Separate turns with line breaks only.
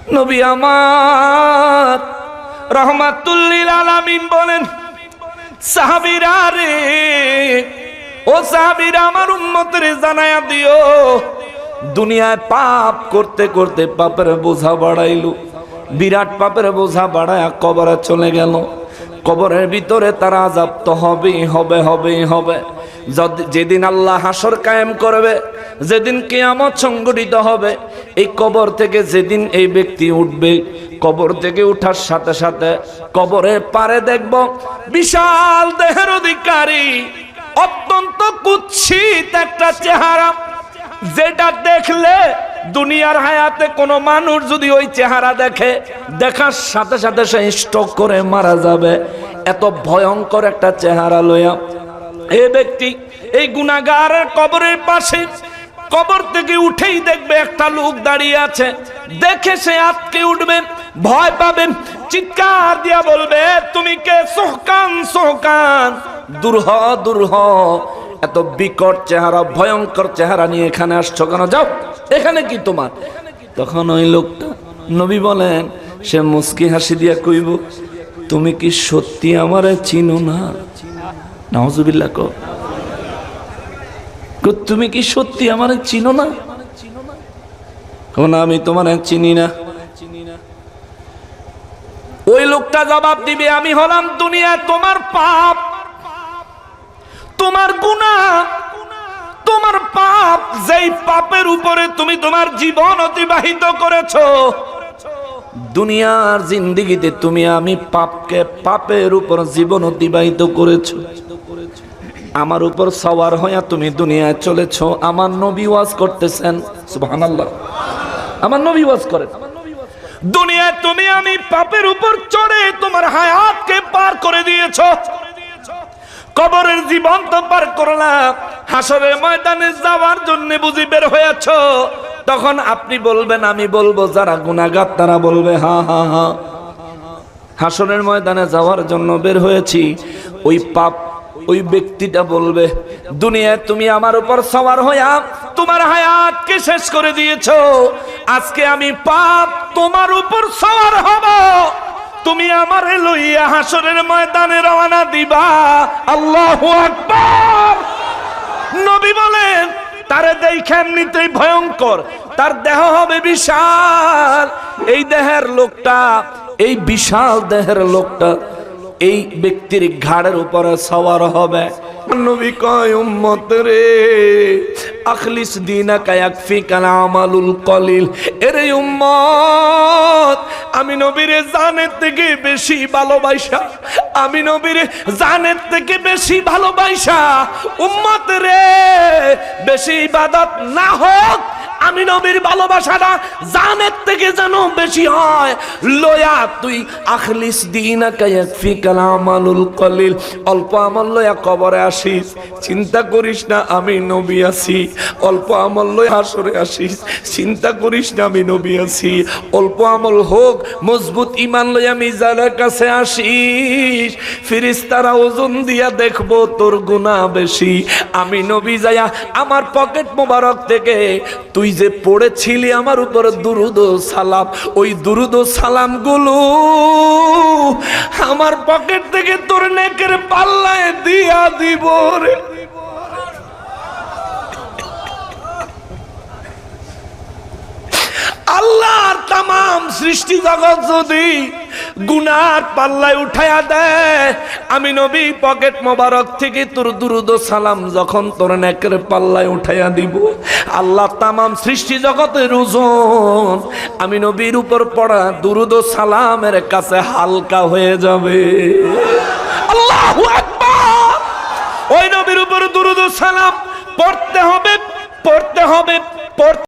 নবী আমার রহমাতুল লিল আলামিন বলেন, সাহাবীরা রে, ও সাহাবীরা আমার উম্মতরে জানায়া দিও, দুনিয়ায় পাপ করতে করতে পাপের বোঝা বাড়াইলো, বিরাট পাপের বোঝা বাড়ায়া কবরে চলে গেল। কবরের ভিতরে তার আযাব তো হবেই হবে হবেই হবে। যেদিন আল্লাহ হাসর কায়েম করবে, যেদিন কিয়ামত সংগঠিত হবে, এই কবর থেকে যেদিন এই ব্যক্তি উঠবে, কবর থেকে উঠার সাথে সাথে কবরের পারে দেখব বিশাল দেহের অধিকারী অত্যন্ত কুৎসিত একটা চেহারা, যেটা দেখলে দুনিয়ার হায়াতে কোনো মানুষ যদি ওই চেহারা দেখে, দেখার সাথে সাথে সে স্ট্রোক করে মারা যাবে। এত ভয়ঙ্কর একটা চেহারা লইয়া এই ব্যক্তি এই গুনাহগারের কবরের পাশে কবর থেকে উঠেই দেখবে একটা লোক দাঁড়িয়ে আছে। দেখে সে আটকে উঠবেন, ভয় পাবেন, চিৎকার দিয়া বলবে, তুমি কে? সোহকান সোহকান, দূর হ দূর হ। এত বিকট চেহারা, ভয়ঙ্কর চেহারা নিয়ে এখানে আসছো কেন? যাও, এখানে কি তোমার? তখন ওই লোকটা, নবী বলেন, সে মুস্কি হাসি দিয়া কইব, তুমি কি সত্যি আমারে চিনো না? নাউজুবিল্লাহ কও, তুমি কি সত্যি আমারে চিনো না? না, আমি তোমারে চিনি না। ওই লোকটা জবাব দিবে, আমি হলাম দুনিয়ায় তোমার পাপ, তোমার গুনাহ, তোমার পাপ, যেই পাপের উপরে তুমি তোমার জীবন অতিবাহিত করেছো। দুনিয়ার জিন্দেগিতে তুমি আমি পাপের উপর জীবন অতিবাহিত করেছো। আমার উপর সওয়ার হইয়া তুমি দুনিয়ায় চলেছো। আমার নবী ওয়াজ করতেছেন, সুবহানাল্লাহ, আমার নবী ওয়াজ করেন, দুনিয়ায় তুমি আমি পাপের উপর চড়ে তোমার হায়াতকে পার করে দিয়েছো। কবরের জীবন তো পার করলাম, হাসরের ময়দানে যাওয়ার জন্য বুঝি বের হয়েছ। তখন আপনি বলবেন, আমি বলবো, যারা গুনাহগার তারা বলবে, হা হা হা, হাসরের ময়দানে যাওয়ার জন্য বের হয়েছি। ওই ব্যক্তিটা বলবে, দুনিয়ায় তুমি আমার উপর সওয়ার হইয়া তোমার হায়াতকে শেষ করে দিয়েছো। আজকে আমি পাপ তোমার উপর সওয়ার হব, তুমি আমারে লইয়া হাসরের ময়দানে রওনা দিবা। আল্লাহু আকবার। নবী বলেন, তারে দেখে এমনিতেই ভয়ঙ্কর, তার দেহ হবে বিশাল। এই দেহের লোকটা, এই বিশাল দেহের লোকটা এই ব্যক্তির ঘাড়ের উপরে সওয়ার হবে। নবী কয়, উম্মত রে, আখলিস দীনাকা ইয়াকফিকাল আমালুল কলিল। এরে উম্মত, আমি নবীরে জানের থেকে বেশি ভালোবাসা, আমি নবীরে জানের থেকে বেশি ভালোবাসা। উম্মত রে, বেশি ইবাদত না হোক, আমি নবীর ভালোবাসাটা জানের থেকে যেন বেশি হয়। লয়া তুই আখলিস দীনাকা ইয়াকফিকাল আমালুল কলিল, অল্প আমল লয়া কবরে আসিস, চিন্তা করিস না আমি নবী আছি। অল্প আমল লয়া হাসরে আসিস, চিন্তা করিস না আমি নবী আছি। অল্প আমল হোক, মজবুত ঈমান লয়া মিজানের কাছে আসিস, ফেরেশতারা ওজন দিয়া দেখবো তোর গুনাহ বেশি। আমি নবী যায়া আমার পকেট মোবারক থেকে তুই যে পড়েছিলি আমার উপর দুরুদ ও সালাম, ওই দুরুদ ও সালাম গুলো আমার পকেট থেকে তোর নেকের পাল্লায় দিয়া দিব রে। আল্লাহর তামাম সৃষ্টি জগৎ যদি গুনার পাল্লায় উঠায়া দেয়, আমি নবী পকেট মোবারক থেকে তোর দুরুদ ও সালাম যখন তোর নেকের পাল্লায় উঠায়া দিব, আল্লাহ তামাম সৃষ্টি জগতের ওজন আমি নবীর উপর পড়া দুরুদ ও সালামের কাছে হালকা হয়ে যাবে। আল্লাহু আকবার। ওই নবীর উপর দুরুদ ও সালাম পড়তে হবে, পড়তে হবে, পড়তে